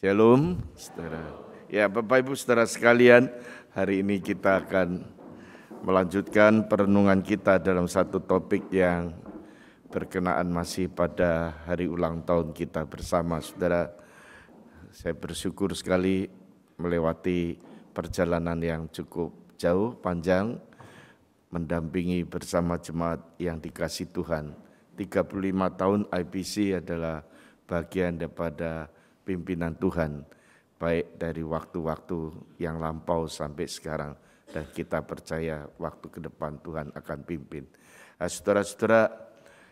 Shalom, saudara. Ya, Bapak Ibu saudara sekalian, hari ini kita akan melanjutkan perenungan kita dalam satu topik yang berkenaan masih pada hari ulang tahun kita bersama, saudara. Saya bersyukur sekali melewati perjalanan yang cukup jauh, panjang, mendampingi bersama jemaat yang dikasih Tuhan. 35 tahun IPC adalah bagian daripada pimpinan Tuhan, baik dari waktu-waktu yang lampau sampai sekarang, dan kita percaya waktu ke depan Tuhan akan pimpin. Nah, saudara-saudara,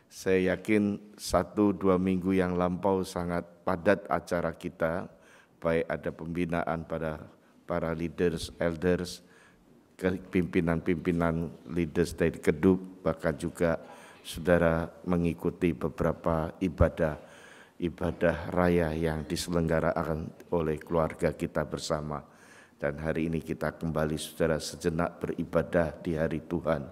saya yakin 1-2 minggu yang lampau sangat padat acara kita, baik ada pembinaan pada para leaders, elders, pimpinan-pimpinan leaders dari Kedub, bahkan juga saudara mengikuti beberapa ibadah raya yang diselenggarakan oleh keluarga kita bersama. Dan hari ini kita kembali saudara sejenak beribadah di hari Tuhan.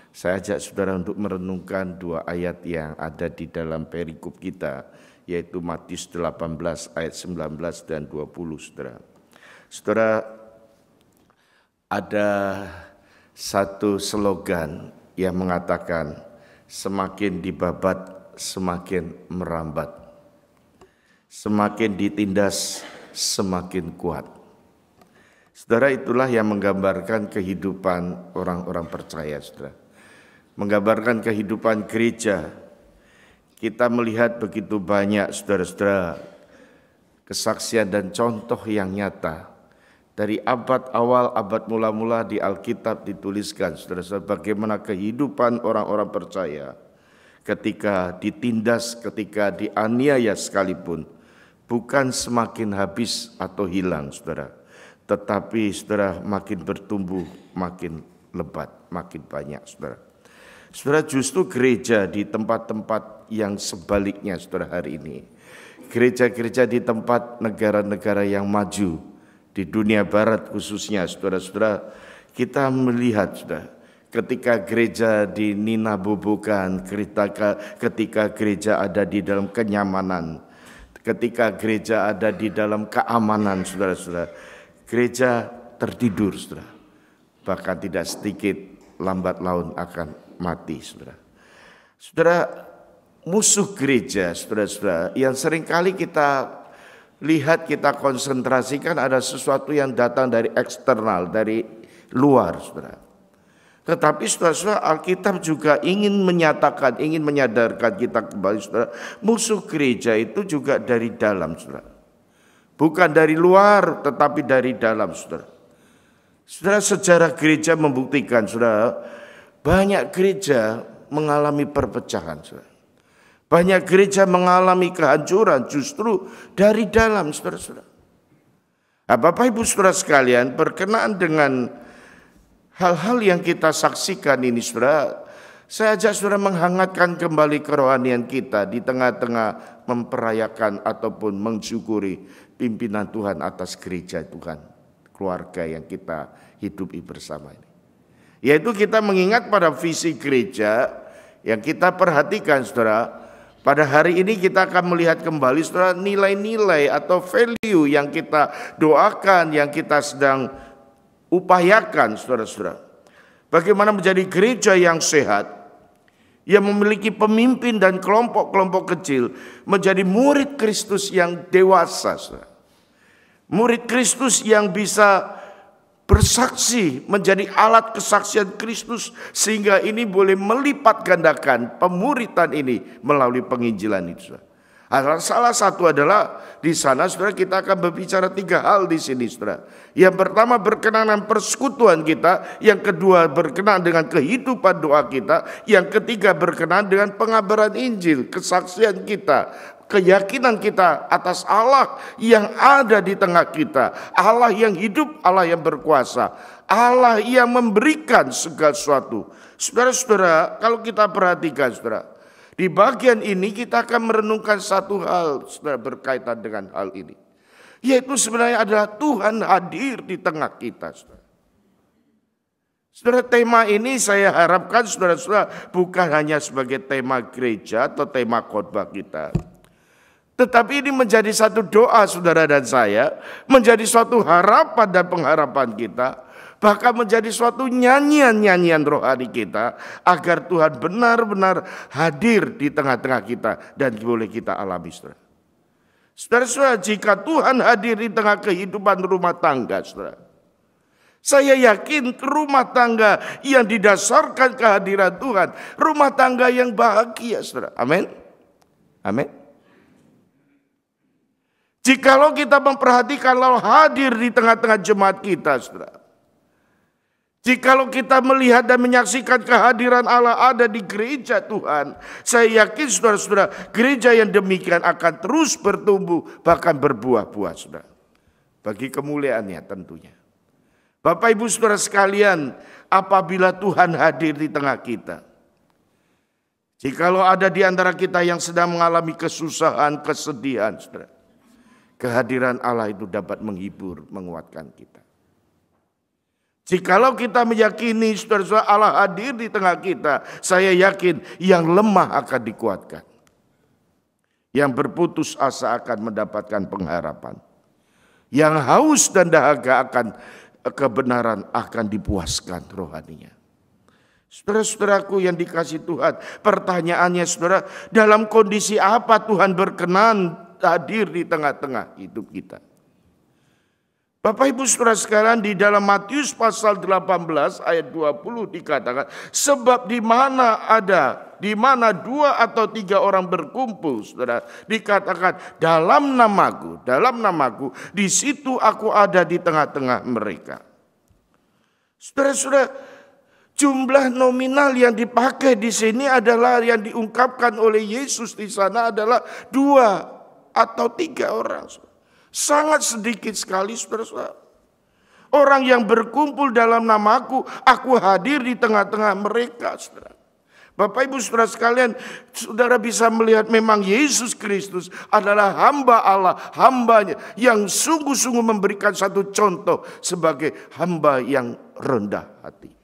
Saya ajak saudara untuk merenungkan 2 ayat yang ada di dalam perikop kita, yaitu Matius 18 ayat 19 dan 20 saudara. Saudara, ada satu slogan yang mengatakan semakin dibabat semakin merambat. Semakin ditindas, semakin kuat. Saudara, itulah yang menggambarkan kehidupan orang-orang percaya, saudara. Menggambarkan kehidupan gereja. Kita melihat begitu banyak, saudara-saudara, kesaksian dan contoh yang nyata. Dari abad awal, abad mula-mula di Alkitab dituliskan, saudara-saudara, bagaimana kehidupan orang-orang percaya ketika ditindas, ketika dianiaya sekalipun, bukan semakin habis atau hilang, saudara, tetapi saudara makin bertumbuh, makin lebat, makin banyak, saudara. Saudara, justru gereja di tempat-tempat yang sebaliknya, saudara, hari ini, gereja-gereja di tempat negara-negara yang maju, di dunia barat khususnya, saudara-saudara, kita melihat, saudara, ketika gereja dininabobokan, ketika gereja ada di dalam kenyamanan, ketika gereja ada di dalam keamanan, saudara-saudara, gereja tertidur, saudara. Bahkan tidak sedikit lambat laun akan mati, saudara. Saudara, musuh gereja, saudara-saudara, yang seringkali kita lihat, kita konsentrasikan ada sesuatu yang datang dari eksternal, dari luar, saudara. Tetapi saudara-saudara, Alkitab juga ingin menyatakan, ingin menyadarkan kita kembali, saudara, musuh gereja itu juga dari dalam, saudara. Bukan dari luar, tetapi dari dalam, saudara. Saudara, sejarah gereja membuktikan, saudara, banyak gereja mengalami perpecahan, saudara. Banyak gereja mengalami kehancuran justru dari dalam, saudara-saudara. Nah, Bapak Ibu saudara sekalian, berkenaan dengan hal-hal yang kita saksikan ini, saudara, saya ajak saudara menghangatkan kembali kerohanian kita di tengah-tengah memperayakan ataupun mensyukuri pimpinan Tuhan atas gereja Tuhan, keluarga yang kita hidupi bersama ini. Yaitu kita mengingat pada visi gereja yang kita perhatikan, saudara. Pada hari ini kita akan melihat kembali, saudara, nilai-nilai atau value yang kita doakan, yang kita sedang upayakan, saudara-saudara. Bagaimana menjadi gereja yang sehat, yang memiliki pemimpin dan kelompok-kelompok kecil, menjadi murid Kristus yang dewasa, saudara. Murid Kristus yang bisa bersaksi, menjadi alat kesaksian Kristus, sehingga ini boleh melipat gandakan pemuridan ini melalui penginjilan itu, saudara. Salah satu adalah di sana, saudara, kita akan berbicara 3 hal di sini, saudara. Yang pertama berkenaan dengan persekutuan kita, yang kedua berkenaan dengan kehidupan doa kita, yang ketiga berkenaan dengan pengabaran Injil, kesaksian kita, keyakinan kita atas Allah yang ada di tengah kita, Allah yang hidup, Allah yang berkuasa, Allah yang memberikan segala sesuatu. Saudara-saudara, kalau kita perhatikan, saudara, di bagian ini kita akan merenungkan satu hal, saudara, berkaitan dengan hal ini. Yaitu sebenarnya adalah Tuhan hadir di tengah kita, saudara. Saudara, tema ini saya harapkan, saudara-saudara, bukan hanya sebagai tema gereja atau tema khotbah kita. Tetapi ini menjadi satu doa saudara dan saya, menjadi suatu harapan dan pengharapan kita, bahkan menjadi suatu nyanyian-nyanyian rohani kita, agar Tuhan benar-benar hadir di tengah-tengah kita dan boleh kita alami, saudara. Saudara-saudara, jika Tuhan hadir di tengah kehidupan rumah tangga, saudara, saya yakin rumah tangga yang didasarkan kehadiran Tuhan, rumah tangga yang bahagia, saudara. Amin. Amin. Jikalau kita memperhatikan Allah hadir di tengah-tengah jemaat kita, saudara. Jikalau kita melihat dan menyaksikan kehadiran Allah ada di gereja Tuhan, saya yakin saudara-saudara, gereja yang demikian akan terus bertumbuh, bahkan berbuah-buah, saudara. Bagi kemuliaannya tentunya. Bapak Ibu saudara sekalian, apabila Tuhan hadir di tengah kita, jikalau ada di antara kita yang sedang mengalami kesusahan, kesedihan, saudara, kehadiran Allah itu dapat menghibur, menguatkan kita. Jikalau kita meyakini saudara-saudara Allah hadir di tengah kita, saya yakin yang lemah akan dikuatkan. Yang berputus asa akan mendapatkan pengharapan. Yang haus dan dahaga akan kebenaran akan dipuaskan rohaninya. Saudara-saudaraku yang dikasihi Tuhan, pertanyaannya saudara, dalam kondisi apa Tuhan berkenan hadir di tengah-tengah hidup kita? Bapak Ibu saudara sekalian, di dalam Matius pasal 18 ayat 20 dikatakan, sebab di mana 2 atau 3 orang berkumpul, saudara, dikatakan dalam namaku, di situ aku ada di tengah-tengah mereka. Saudara-saudara, jumlah nominal yang dipakai di sini adalah yang diungkapkan oleh Yesus di sana adalah 2 atau 3 orang. Sangat sedikit sekali, saudara-saudara. Orang yang berkumpul dalam namaku, aku hadir di tengah-tengah mereka, saudara. Bapak Ibu saudara sekalian, saudara bisa melihat memang Yesus Kristus adalah hamba Allah, hambanya yang sungguh-sungguh memberikan satu contoh sebagai hamba yang rendah hati.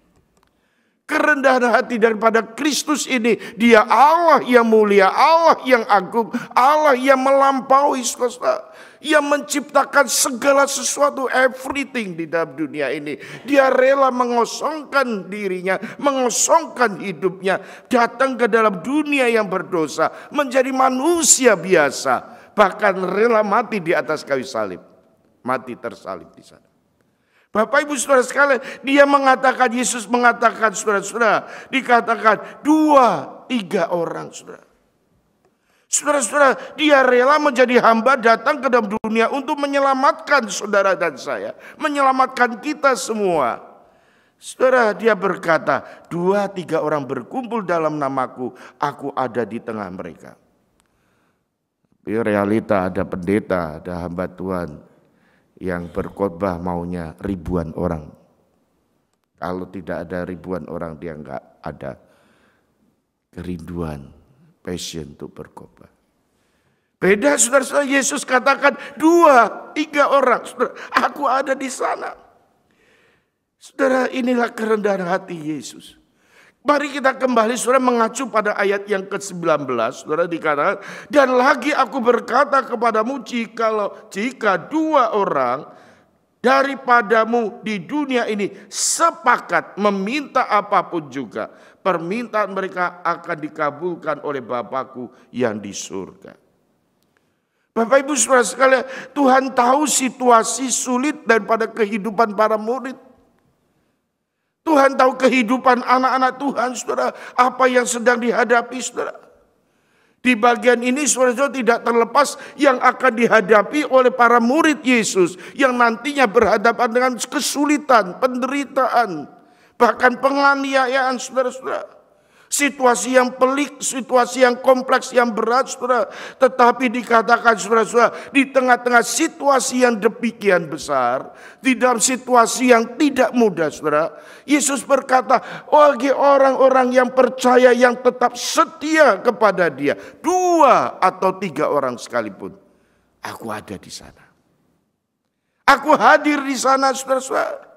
Kerendahan hati daripada Kristus ini, dia Allah yang mulia, Allah yang agung, Allah yang melampaui, saudara, yang menciptakan segala sesuatu, everything di dalam dunia ini. Dia rela mengosongkan dirinya, mengosongkan hidupnya, datang ke dalam dunia yang berdosa, menjadi manusia biasa, bahkan rela mati di atas kayu salib, mati tersalib di sana. Bapak Ibu saudara sekalian, Yesus mengatakan saudara-saudara, dikatakan 2-3 orang, saudara. Saudara-saudara, dia rela menjadi hamba datang ke dalam dunia untuk menyelamatkan saudara dan saya, menyelamatkan kita semua. Saudara, dia berkata, 2-3 orang berkumpul dalam namaku, aku ada di tengah mereka. Tapi realita ada pendeta, ada hamba Tuhan yang berkhotbah maunya ribuan orang. Kalau tidak ada ribuan orang, dia enggak ada kerinduan, passion untuk berkhotbah. Beda saudara-saudara, Yesus katakan 2-3 orang, saudara, aku ada di sana. Saudara, inilah kerendahan hati Yesus. Mari kita kembali saudara mengacu pada ayat yang ke-19, saudara, dikatakan, dan lagi aku berkata kepadamu, jika 2 orang daripadamu di dunia ini sepakat meminta apapun juga, permintaan mereka akan dikabulkan oleh Bapa-Ku yang di surga. Bapak Ibu saudara sekalian, Tuhan tahu situasi sulit daripada kehidupan para murid. Tuhan tahu kehidupan anak-anak Tuhan, saudara, apa yang sedang dihadapi, saudara. Di bagian ini, saudara, tidak terlepas yang akan dihadapi oleh para murid Yesus, yang nantinya berhadapan dengan kesulitan, penderitaan, bahkan penganiayaan, saudara-saudara. Situasi yang pelik, situasi yang kompleks, yang berat, saudara. Tetapi dikatakan, saudara-saudara, di tengah-tengah situasi yang demikian besar, di dalam situasi yang tidak mudah, saudara, Yesus berkata, bagi orang-orang yang percaya, yang tetap setia kepada Dia, 2 atau 3 orang sekalipun, aku ada di sana. Aku hadir di sana, saudara-saudara.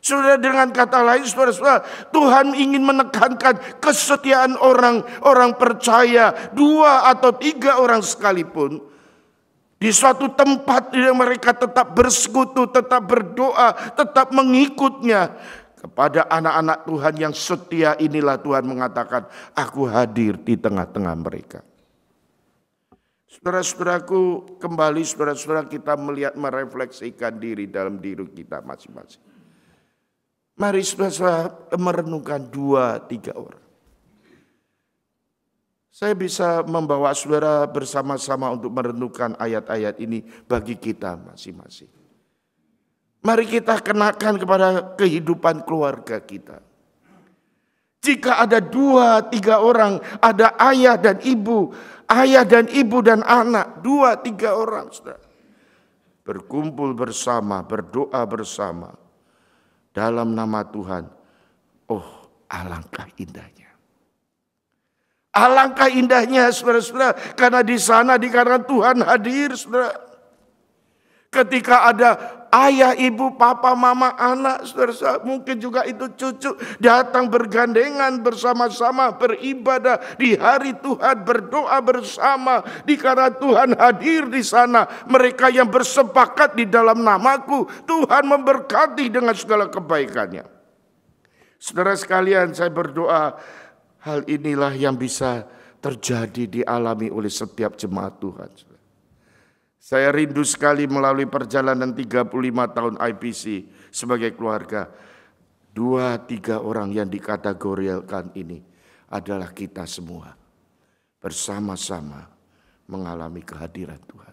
Saudara, dengan kata lain, saudara-saudara, Tuhan ingin menekankan kesetiaan orang percaya, 2 atau 3 orang sekalipun, Di suatu tempat yang mereka tetap bersekutu, tetap berdoa, tetap mengikutnya. Kepada anak-anak Tuhan yang setia inilah Tuhan mengatakan, aku hadir di tengah-tengah mereka. Saudara-saudaraku, kembali saudara-saudara kita melihat, merefleksikan diri dalam diri kita masing-masing. Mari saudara-saudara merenungkan 2-3 orang. Saya bisa membawa saudara bersama-sama untuk merenungkan ayat-ayat ini bagi kita masing-masing. Mari kita kenakan kepada kehidupan keluarga kita. Jika ada 2-3 orang, ada ayah dan ibu dan anak, 2-3 orang, saudara. Berkumpul bersama, berdoa bersama dalam nama Tuhan. Oh, alangkah indahnya. Alangkah indahnya, saudara-saudara, karena di sana dikarenakan Tuhan hadir, saudara. Ketika ada ayah, ibu, papa, mama, anak, saudara, mungkin juga itu cucu datang bergandengan bersama-sama beribadah di hari Tuhan, berdoa bersama dikarenakan Tuhan hadir di sana. Mereka yang bersepakat di dalam namaku, Tuhan memberkati dengan segala kebaikannya. Saudara sekalian, saya berdoa hal inilah yang bisa terjadi dialami oleh setiap jemaat Tuhan. Saya rindu sekali melalui perjalanan 35 tahun IPC sebagai keluarga. 2-3 orang yang dikategorikan ini adalah kita semua. Bersama-sama mengalami kehadiran Tuhan.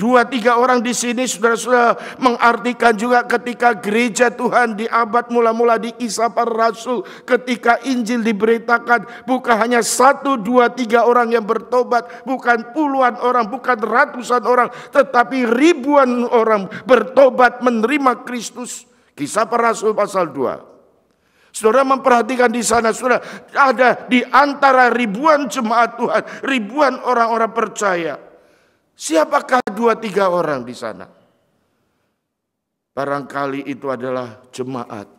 2-3 orang di sini saudara-saudara mengartikan juga ketika gereja Tuhan di abad mula-mula di Kisah Para Rasul. Ketika Injil diberitakan bukan hanya 1, 2, 3 orang yang bertobat. Bukan puluhan orang, bukan ratusan orang. Tetapi ribuan orang bertobat menerima Kristus. Kisah Para Rasul pasal 2. Saudara memperhatikan di sana, saudara, ada di antara ribuan jemaat Tuhan, ribuan orang-orang percaya. Siapakah 2-3 orang di sana? Barangkali itu adalah jemaat.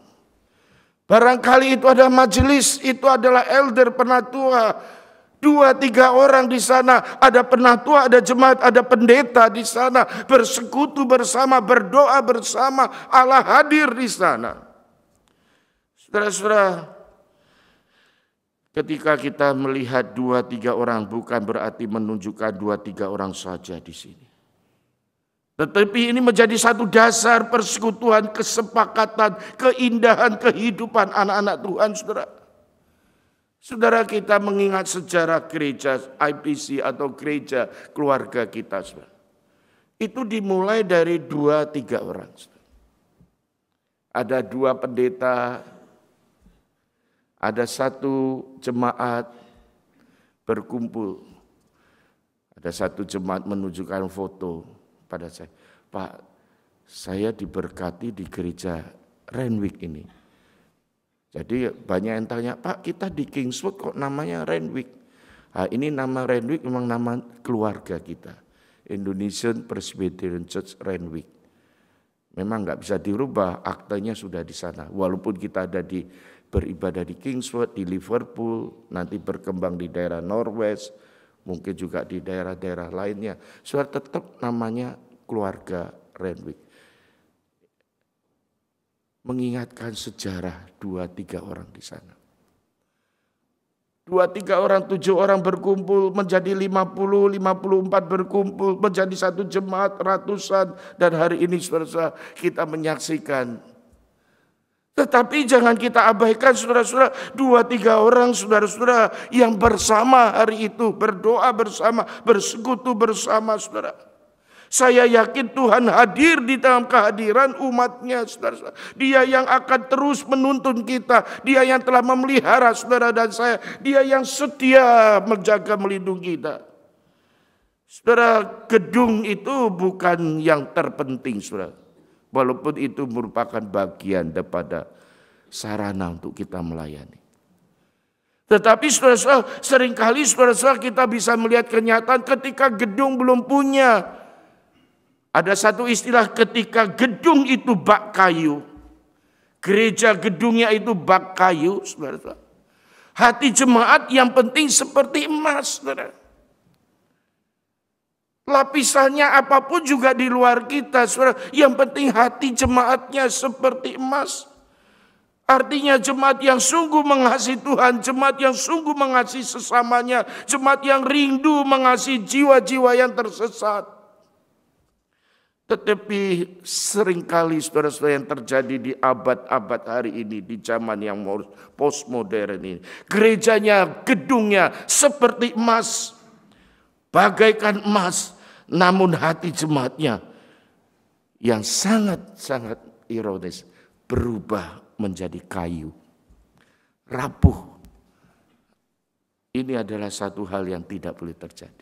Barangkali itu adalah majelis, itu adalah elder, penatua. 2-3 orang di sana, ada penatua, ada jemaat, ada pendeta di sana. Bersekutu bersama, berdoa bersama, Allah hadir di sana. Saudara-saudara, ketika kita melihat 2-3 orang bukan berarti menunjukkan 2-3 orang saja di sini. Tetapi ini menjadi satu dasar persekutuan, kesepakatan, keindahan kehidupan anak-anak Tuhan, saudara. Saudara, kita mengingat sejarah gereja IPC atau gereja keluarga kita, saudara. Itu dimulai dari 2-3 orang. Saudara. Ada 2 pendeta, ada 1 jemaat berkumpul. Ada 1 jemaat menunjukkan foto pada saya. Pak, saya diberkati di gereja Renwick ini. Jadi banyak yang tanya, Pak kita di Kingswood kok namanya Renwick? Nah, ini nama Renwick memang nama keluarga kita. Indonesian Presbyterian Church Renwick. Memang nggak bisa dirubah, aktenya sudah di sana. Walaupun kita ada beribadah di Kingswood, di Liverpool, nanti berkembang di daerah Northwest, mungkin juga di daerah-daerah lainnya. Sudah tetap namanya keluarga Renwick. Mengingatkan sejarah 2-3 orang di sana. 2-3 orang, 7 orang berkumpul menjadi 50, 54 berkumpul menjadi 1 jemaat ratusan. Dan hari ini saudara-saudara kita menyaksikan. Tetapi jangan kita abaikan saudara-saudara 2-3 orang saudara-saudara yang bersama hari itu. Berdoa bersama, bersekutu bersama saudara. Saya yakin Tuhan hadir di dalam kehadiran umatnya, saudara. Dia yang akan terus menuntun kita. Dia yang telah memelihara saudara dan saya. Dia yang setia menjaga melindungi kita. Saudara, gedung itu bukan yang terpenting, saudara. Walaupun itu merupakan bagian daripada sarana untuk kita melayani. Tetapi saudara-saudara, seringkali saudara-saudara kita bisa melihat kenyataan ketika gedung belum punya. Ada satu istilah ketika gedung itu bak kayu. Gereja gedungnya itu bak kayu, saudara-saudara. Hati jemaat yang penting seperti emas, saudara. Lapisannya apapun juga di luar kita, saudara. Yang penting hati jemaatnya seperti emas. Artinya jemaat yang sungguh mengasihi Tuhan, jemaat yang sungguh mengasihi sesamanya, jemaat yang rindu mengasihi jiwa-jiwa yang tersesat. Tetapi seringkali saudara-saudara yang terjadi di abad-abad hari ini, di zaman yang postmodern ini. Gerejanya, gedungnya seperti emas, bagaikan emas, namun hati jemaatnya yang sangat-sangat ironis berubah menjadi kayu, rapuh. Ini adalah satu hal yang tidak boleh terjadi.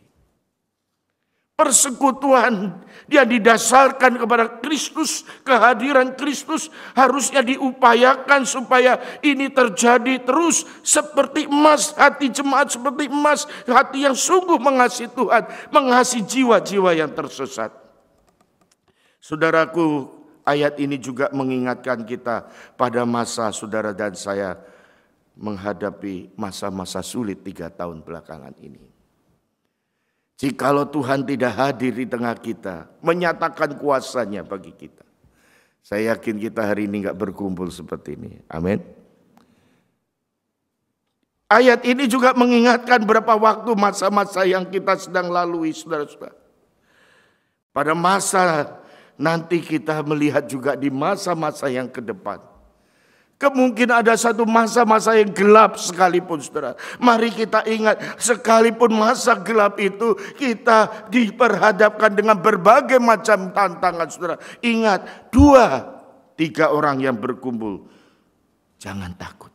Persekutuan yang didasarkan kepada Kristus, kehadiran Kristus harusnya diupayakan supaya ini terjadi terus seperti emas, hati jemaat seperti emas, hati yang sungguh mengasihi Tuhan, mengasihi jiwa-jiwa yang tersesat. Saudaraku, ayat ini juga mengingatkan kita pada masa saudara dan saya menghadapi masa-masa sulit 3 tahun belakangan ini. Jikalau Tuhan tidak hadir di tengah kita, menyatakan kuasanya bagi kita, saya yakin kita hari ini gak berkumpul seperti ini. Amin. Ayat ini juga mengingatkan berapa waktu masa-masa yang kita sedang lalui, saudara-saudara. Pada masa nanti kita melihat juga di masa-masa yang ke depan. Kemungkinan ada satu masa-masa yang gelap sekalipun, saudara. Mari kita ingat, sekalipun masa gelap itu kita diperhadapkan dengan berbagai macam tantangan, saudara. Ingat, 2-3 orang yang berkumpul, jangan takut.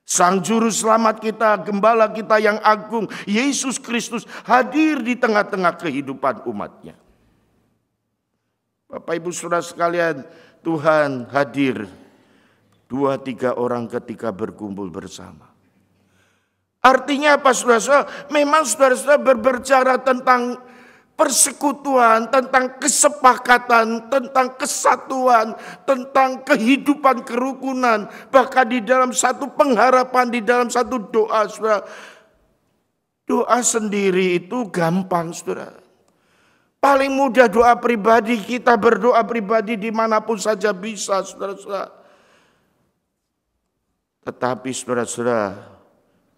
Sang Juru Selamat kita, Gembala kita yang agung, Yesus Kristus hadir di tengah-tengah kehidupan umatnya. Bapak Ibu Saudara sekalian, Tuhan hadir 2-3 orang ketika berkumpul bersama. Artinya apa, saudara-saudara? Memang saudara-saudara berbicara tentang persekutuan, tentang kesepakatan, tentang kesatuan, tentang kehidupan kerukunan. Bahkan di dalam satu pengharapan, di dalam satu doa, saudara. Doa sendiri itu gampang, saudara. Paling mudah doa pribadi, kita berdoa pribadi dimanapun saja bisa, saudara-saudara. Tetapi saudara-saudara,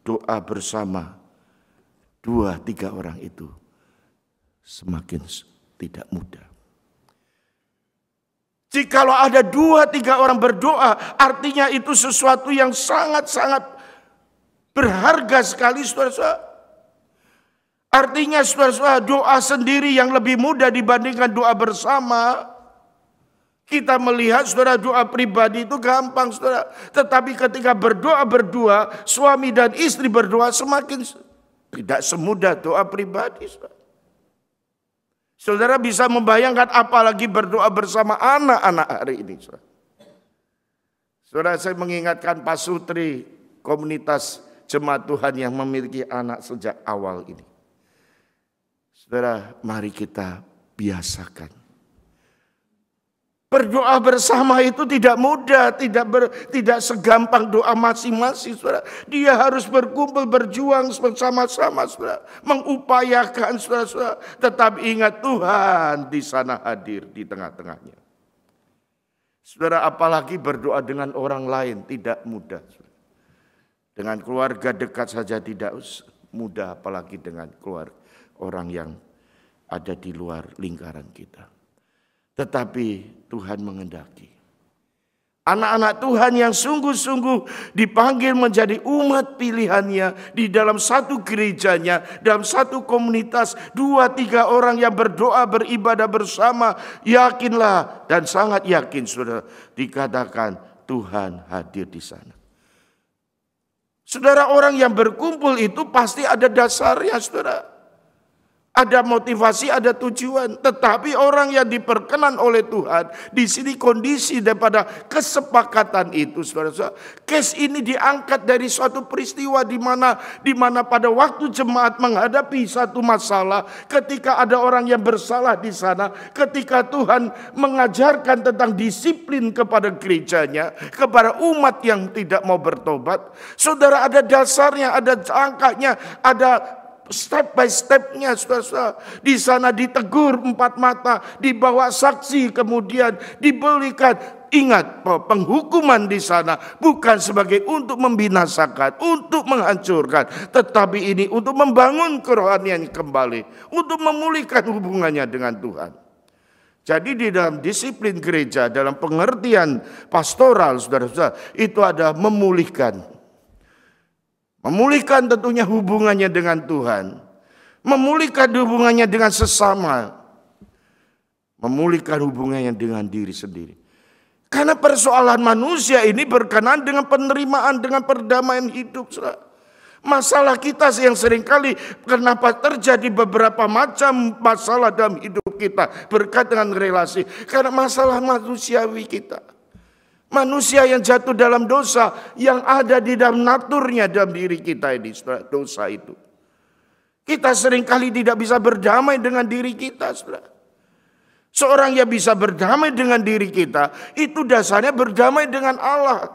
doa bersama 2-3 orang itu semakin tidak mudah. Jikalau ada 2-3 orang berdoa, artinya itu sesuatu yang sangat-sangat berharga sekali, saudara-saudara. Artinya saudara-saudara, doa sendiri yang lebih mudah dibandingkan doa bersama. Kita melihat saudara, doa pribadi itu gampang, saudara. Tetapi ketika berdoa berdua, suami dan istri berdoa, semakin tidak semudah doa pribadi, saudara. Saudara bisa membayangkan apalagi berdoa bersama anak-anak hari ini, saudara. Saudara, saya mengingatkan Pak Sutri, komunitas jemaat Tuhan yang memiliki anak sejak awal ini. Saudara, mari kita biasakan. Berdoa bersama itu tidak mudah, tidak segampang doa masing-masing, saudara. Dia harus berkumpul, berjuang bersama-sama, saudara. Mengupayakan, saudara-saudara. Tetapi ingat, Tuhan di sana hadir di tengah-tengahnya. Saudara, apalagi berdoa dengan orang lain tidak mudah, saudara. Dengan keluarga dekat saja tidak mudah, apalagi dengan keluarga orang yang ada di luar lingkaran kita. Tetapi Tuhan mengendaki. Anak-anak Tuhan yang sungguh-sungguh dipanggil menjadi umat pilihannya di dalam satu gerejanya, dalam satu komunitas, 2-3 orang yang berdoa, beribadah bersama. Yakinlah dan sangat yakin, saudara, dikatakan Tuhan hadir di sana. Saudara, orang yang berkumpul itu pasti ada dasarnya, saudara. Ada motivasi, ada tujuan. Tetapi orang yang diperkenan oleh Tuhan, di sini kondisi daripada kesepakatan itu, saudara-saudara. Case ini diangkat dari suatu peristiwa di mana pada waktu jemaat menghadapi satu masalah, ketika ada orang yang bersalah di sana, ketika Tuhan mengajarkan tentang disiplin kepada gerejanya, kepada umat yang tidak mau bertobat, saudara, ada dasarnya, ada angkanya, ada step by stepnya, saudara-saudara. Di sana ditegur 4 mata, dibawa saksi, kemudian diberikan. Ingat bahwa penghukuman di sana bukan sebagai untuk membinasakan, untuk menghancurkan, tetapi ini untuk membangun kerohanian kembali, untuk memulihkan hubungannya dengan Tuhan. Jadi di dalam disiplin gereja, dalam pengertian pastoral, saudara-saudara, itu ada memulihkan. Memulihkan tentunya hubungannya dengan Tuhan. Memulihkan hubungannya dengan sesama. Memulihkan hubungannya dengan diri sendiri. Karena persoalan manusia ini berkenaan dengan penerimaan, dengan perdamaian hidup. Saudara. Masalah kita yang seringkali kenapa terjadi beberapa macam masalah dalam hidup kita berkait dengan relasi. Karena masalah manusiawi kita. Manusia yang jatuh dalam dosa yang ada di dalam naturnya dalam diri kita ini, saudara, dosa itu. Kita seringkali tidak bisa berdamai dengan diri kita, saudara. Seorang yang bisa berdamai dengan diri kita, itu dasarnya berdamai dengan Allah.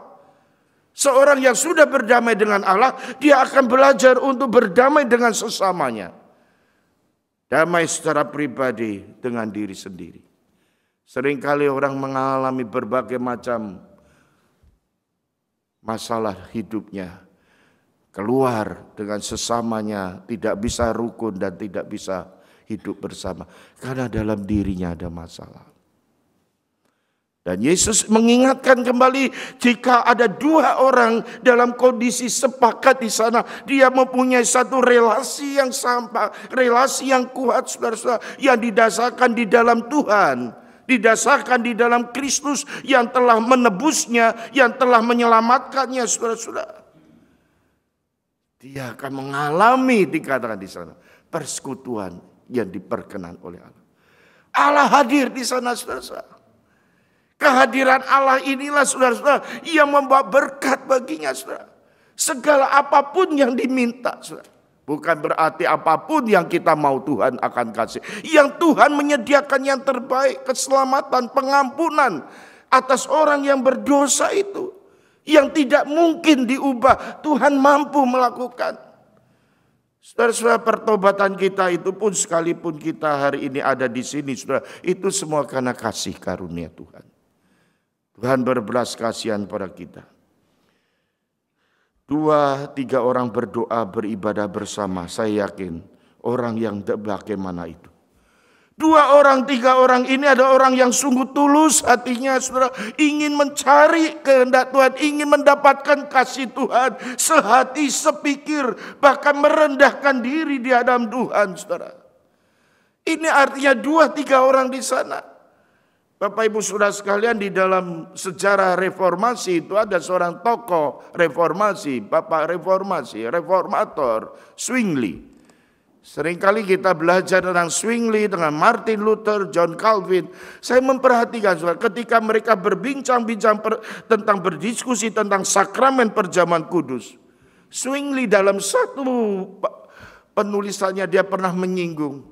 Seorang yang sudah berdamai dengan Allah, dia akan belajar untuk berdamai dengan sesamanya. Damai secara pribadi dengan diri sendiri. Seringkali orang mengalami berbagai macam masalah hidupnya. Keluar dengan sesamanya, tidak bisa rukun dan tidak bisa hidup bersama. Karena dalam dirinya ada masalah. Dan Yesus mengingatkan kembali, jika ada 2 orang dalam kondisi sepakat di sana, dia mempunyai satu relasi yang sama, relasi yang kuat, saudara-saudara, yang didasarkan di dalam Tuhan, didasarkan di dalam Kristus yang telah menebusnya, yang telah menyelamatkannya, saudara-saudara. Dia akan mengalami, dikatakan di sana, persekutuan yang diperkenan oleh Allah. Allah hadir di sana, saudara-saudara. Kehadiran Allah inilah, saudara-saudara, yang membawa berkat baginya, saudara. Segala apapun yang diminta, saudara. Bukan berarti apapun yang kita mau Tuhan akan kasih. Yang Tuhan menyediakan yang terbaik, keselamatan, pengampunan atas orang yang berdosa itu. Yang tidak mungkin diubah, Tuhan mampu melakukan. Saudara-saudara, pertobatan kita itu pun sekalipun kita hari ini ada di sini, saudara, itu semua karena kasih karunia Tuhan. Tuhan berbelas kasihan pada kita. 2-3 orang berdoa beribadah bersama, saya yakin orang yang bagaimana itu. 2-3 orang ini ada orang yang sungguh tulus hatinya, saudara, ingin mencari kehendak Tuhan, ingin mendapatkan kasih Tuhan, sehati, sepikir, bahkan merendahkan diri di hadapan Tuhan, saudara. Ini artinya 2-3 orang di sana. Bapak Ibu Saudara sekalian, di dalam sejarah reformasi itu ada seorang tokoh reformasi, Bapak reformasi, reformator, Zwingli. Seringkali kita belajar tentang Zwingli, dengan Martin Luther, John Calvin. Saya memperhatikan, saudara, ketika mereka berbincang-bincang tentang berdiskusi tentang sakramen perjamuan kudus. Zwingli dalam satu penulisannya dia pernah menyinggung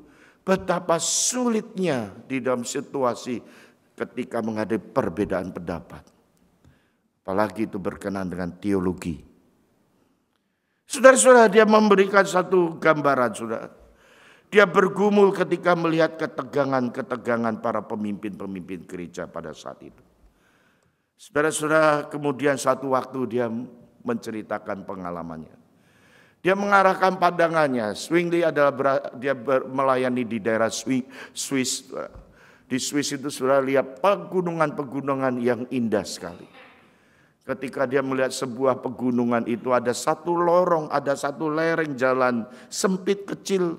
betapa sulitnya di dalam situasi ketika menghadapi perbedaan pendapat. Apalagi itu berkenaan dengan teologi. Saudara-saudara, dia memberikan satu gambaran, saudara. Dia bergumul ketika melihat ketegangan-ketegangan para pemimpin-pemimpin gereja pada saat itu. Saudara-saudara, kemudian satu waktu dia menceritakan pengalamannya. Dia mengarahkan pandangannya. Zwingli adalah dia melayani di daerah Swiss. Di Swiss itu sudah lihat pegunungan-pegunungan yang indah sekali. Ketika dia melihat sebuah pegunungan itu ada satu lorong, ada satu lereng jalan sempit kecil.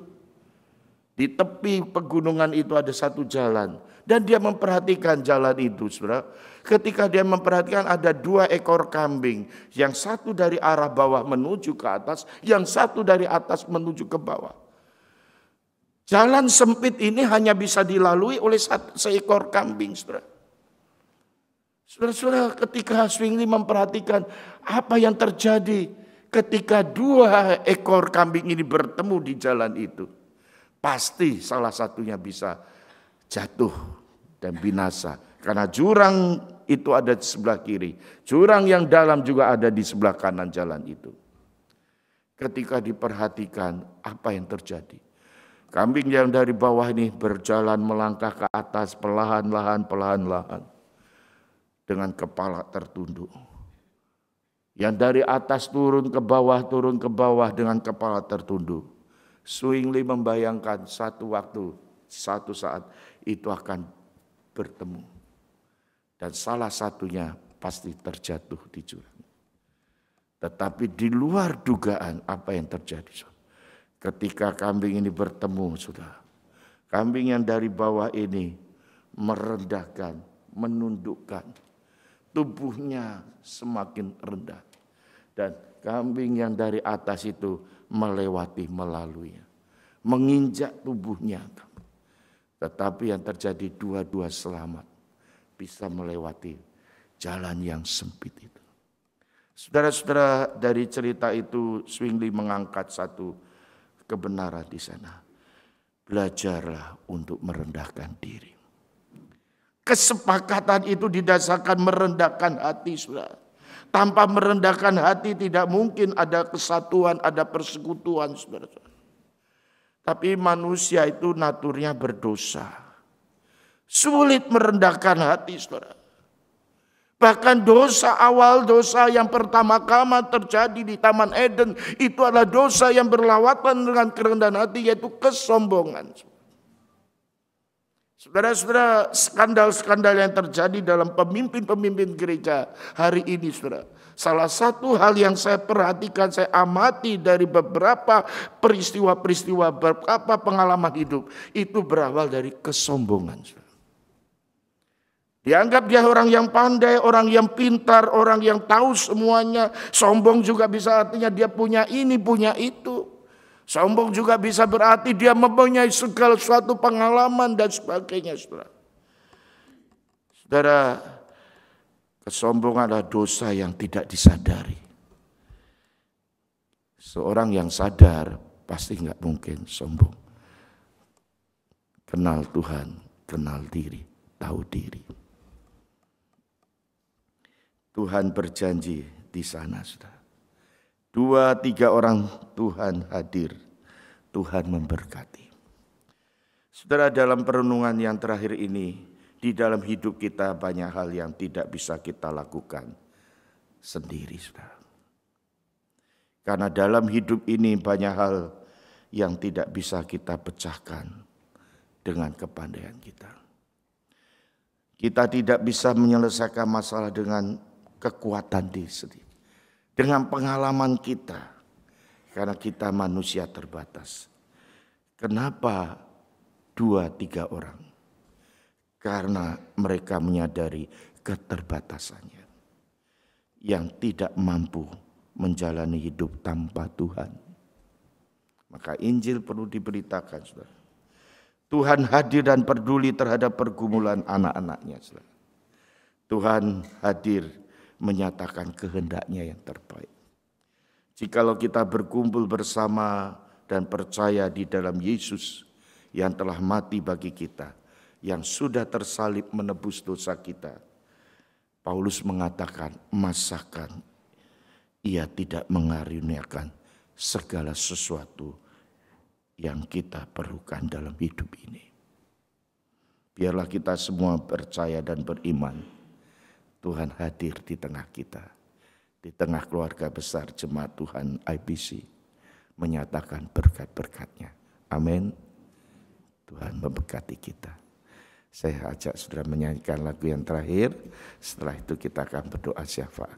Di tepi pegunungan itu ada satu jalan. Dan dia memperhatikan jalan itu, saudara. Ketika dia memperhatikan ada 2 ekor kambing. Yang satu dari arah bawah menuju ke atas, yang satu dari atas menuju ke bawah. Jalan sempit ini hanya bisa dilalui oleh seekor kambing, saudara. Saudara-saudara, ketika Zwingli memperhatikan apa yang terjadi ketika 2 ekor kambing ini bertemu di jalan itu, pasti salah satunya bisa jatuh dan binasa. Karena jurang itu ada di sebelah kiri, jurang yang dalam juga ada di sebelah kanan jalan itu. ketika diperhatikan apa yang terjadi. Kambing yang dari bawah ini berjalan melangkah ke atas perlahan-lahan dengan kepala tertunduk. Yang dari atas turun ke bawah dengan kepala tertunduk. Zwingli membayangkan satu waktu, satu saat itu akan bertemu. Dan salah satunya pasti terjatuh di jurang. Tetapi di luar dugaan apa yang terjadi. Ketika kambing ini bertemu, saudara. Kambing yang dari bawah ini merendahkan, menundukkan. Tubuhnya semakin rendah. Dan kambing yang dari atas itu melaluinya. Menginjak tubuhnya. Tetapi yang terjadi dua-dua selamat. Bisa melewati jalan yang sempit itu. Saudara-saudara, dari cerita itu Zwingli mengangkat satu kebenaran di sana. Belajarlah untuk merendahkan diri. Kesepakatan itu didasarkan merendahkan hati, saudara. Tanpa merendahkan hati tidak mungkin ada kesatuan, ada persekutuan, saudara. Tapi manusia itu naturnya berdosa. Sulit merendahkan hati, saudara. Bahkan dosa awal, dosa yang pertama-kali terjadi di Taman Eden, itu adalah dosa yang berlawanan dengan kerendahan hati, yaitu kesombongan. Saudara-saudara, skandal-skandal yang terjadi dalam pemimpin-pemimpin gereja hari ini, saudara. Salah satu hal yang saya perhatikan, saya amati dari beberapa peristiwa-peristiwa, beberapa pengalaman hidup, itu berawal dari kesombongan, saudara. Dianggap dia orang yang pandai, orang yang pintar, orang yang tahu semuanya. Sombong juga bisa artinya dia punya ini, punya itu. Sombong juga bisa berarti dia mempunyai segala suatu pengalaman dan sebagainya. Saudara, kesombongan adalah dosa yang tidak disadari. Seorang yang sadar pasti nggak mungkin sombong. Kenal Tuhan, kenal diri, tahu diri. Tuhan berjanji di sana, saudara. 2-3 orang Tuhan hadir, Tuhan memberkati. Saudara, dalam perenungan yang terakhir ini, di dalam hidup kita banyak hal yang tidak bisa kita lakukan sendiri, saudara. Karena dalam hidup ini banyak hal yang tidak bisa kita pecahkan dengan kepandaian kita. Kita tidak bisa menyelesaikan masalah dengan kekuatan diri sendiri. Dengan pengalaman kita. Karena kita manusia terbatas. Kenapa 2-3 orang? Karena mereka menyadari keterbatasannya. Yang tidak mampu menjalani hidup tanpa Tuhan. Maka Injil perlu diberitakan, saudara. Tuhan hadir dan peduli terhadap pergumulan anak-anaknya, saudara. Tuhan hadir menyatakan kehendaknya yang terbaik. Jikalau kita berkumpul bersama dan percaya di dalam Yesus yang telah mati bagi kita, yang sudah tersalib menebus dosa kita, Paulus mengatakan, masakan ia tidak mengaruniakan segala sesuatu yang kita perlukan dalam hidup ini. Biarlah kita semua percaya dan beriman. Tuhan hadir di tengah kita, di tengah keluarga besar jemaat Tuhan IBC, menyatakan berkat-berkat-Nya. Amin. Tuhan memberkati kita. Saya ajak saudara menyanyikan lagu yang terakhir, setelah itu kita akan berdoa syafaat.